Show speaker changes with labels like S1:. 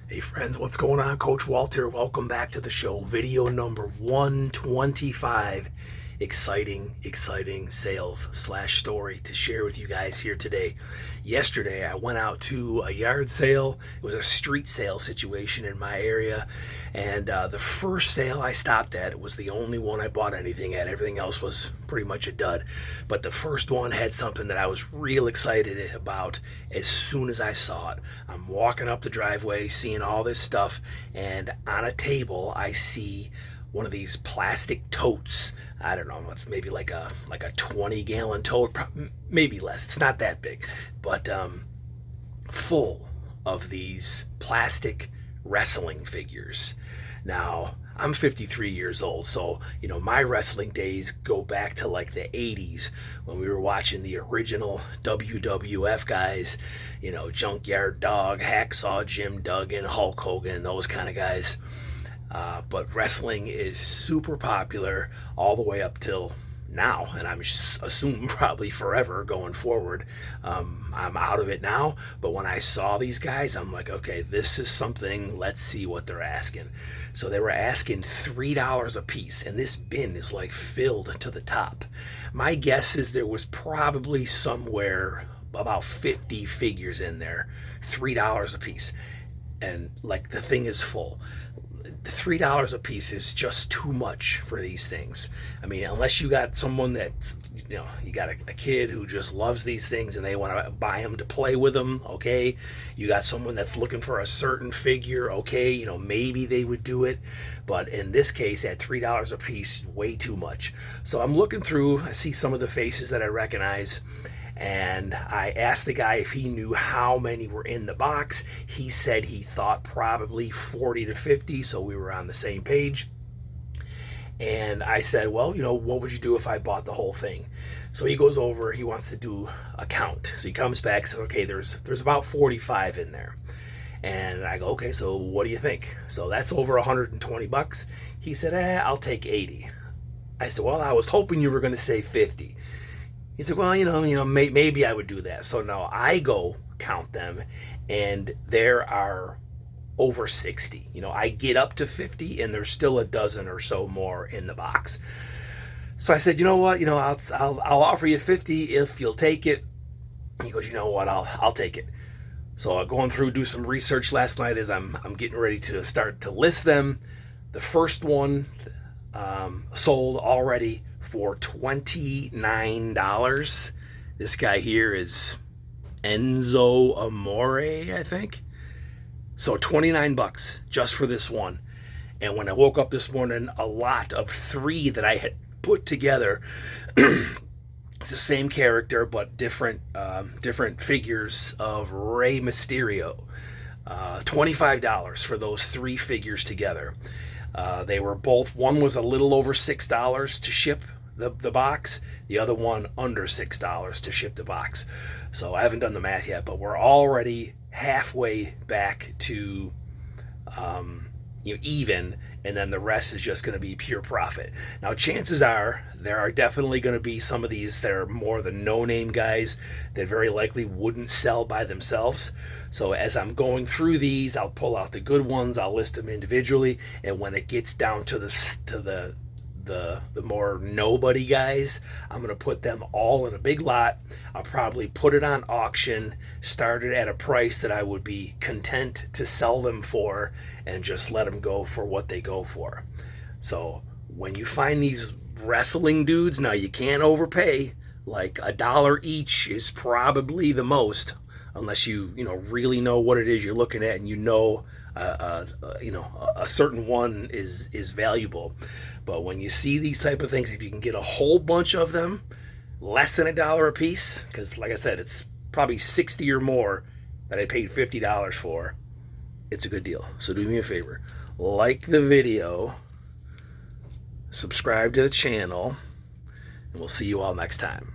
S1: Hey friends, what's going on? Coach Walt here. Welcome back to the show. Video number 125. Exciting sales slash story to share with you guys here today. Yesterday, I went out to a yard sale. It was a street sale situation in my area. And the first sale I stopped at was the only one I bought anything at. Everything else was pretty much a dud. But the first one had something that I was real excited about as soon as I saw it. I'm walking up the driveway, seeing all this stuff, and on a table, I see one of these plastic totes. I don't know, it's maybe like a 20-gallon tote, maybe less. It's not that big, but full of these plastic wrestling figures. Now, I'm 53 years old, so my wrestling days go back to like the 80s when we were watching the original WWF guys, Junkyard Dog, Hacksaw Jim Duggan, Hulk Hogan, those kind of guys. But wrestling is super popular all the way up till now, and I'm assuming probably forever going forward. I'm out of it now, but when I saw these guys, I'm like, okay, this is something. Let's see what they're asking. So they were asking $3 a piece, and this bin is like filled to the top. My guess is there was probably somewhere about 50 figures in there, $3 a piece, and like the thing is full. $3 a piece is just too much for these things. I mean, unless you got someone that's, you got a kid who just loves these things and they want to buy them to play with them, okay? You got someone that's looking for a certain figure, okay? Maybe they would do it. But in this case, at $3 a piece, way too much. So I'm looking through, I see some of the faces that I recognize, and I asked the guy if he knew how many were in the box. He said he thought probably 40 to 50, so we were on the same page. And I said, well, what would you do if I bought the whole thing? So he goes over, he wants to do a count. So he comes back, said, okay, there's about 45 in there. And I go, okay, so what do you think? So that's over 120 bucks. He said, I'll take 80. I said, well, I was hoping you were going to say 50. He said, well, maybe I would do that. So now I go count them, and there are over 60. I get up to 50, and there's still a dozen or so more in the box. So I said, you know what? I'll offer you 50 if you'll take it. He goes, you know what? I'll take it. So I'm going through, do some research last night as I'm getting ready to start to list them. The first one sold already for $29. This guy here is Enzo Amore, I think. So 29 bucks just for this one. And when I woke up this morning, a lot of 3 that I had put together, it's the same character but different figures of Rey Mysterio. $25 for those 3 figures together. They were both, one was a little over $6 to ship the box, the other one under $6 to ship the box. So I haven't done the math yet, but we're already halfway back to even, and then the rest is just going to be pure profit. Now, chances are there are definitely going to be some of these that are more the no-name guys that very likely wouldn't sell by themselves. So as I'm going through these, I'll pull out the good ones, I'll list them individually, and when it gets down to the more nobody guys, I'm going to put them all in a big lot. I'll probably put it on auction, start it at a price that I would be content to sell them for, and just let them go for what they go for. So when you find these wrestling dudes, now you can't overpay. Like $1 each is probably the most, unless you really know what it is you're looking at, and a certain one is valuable. But when you see these type of things, if you can get a whole bunch of them, less than $1 a piece, because like I said, it's probably 60 or more that I paid $50 for, it's a good deal. So do me a favor, like the video, subscribe to the channel, and we'll see you all next time.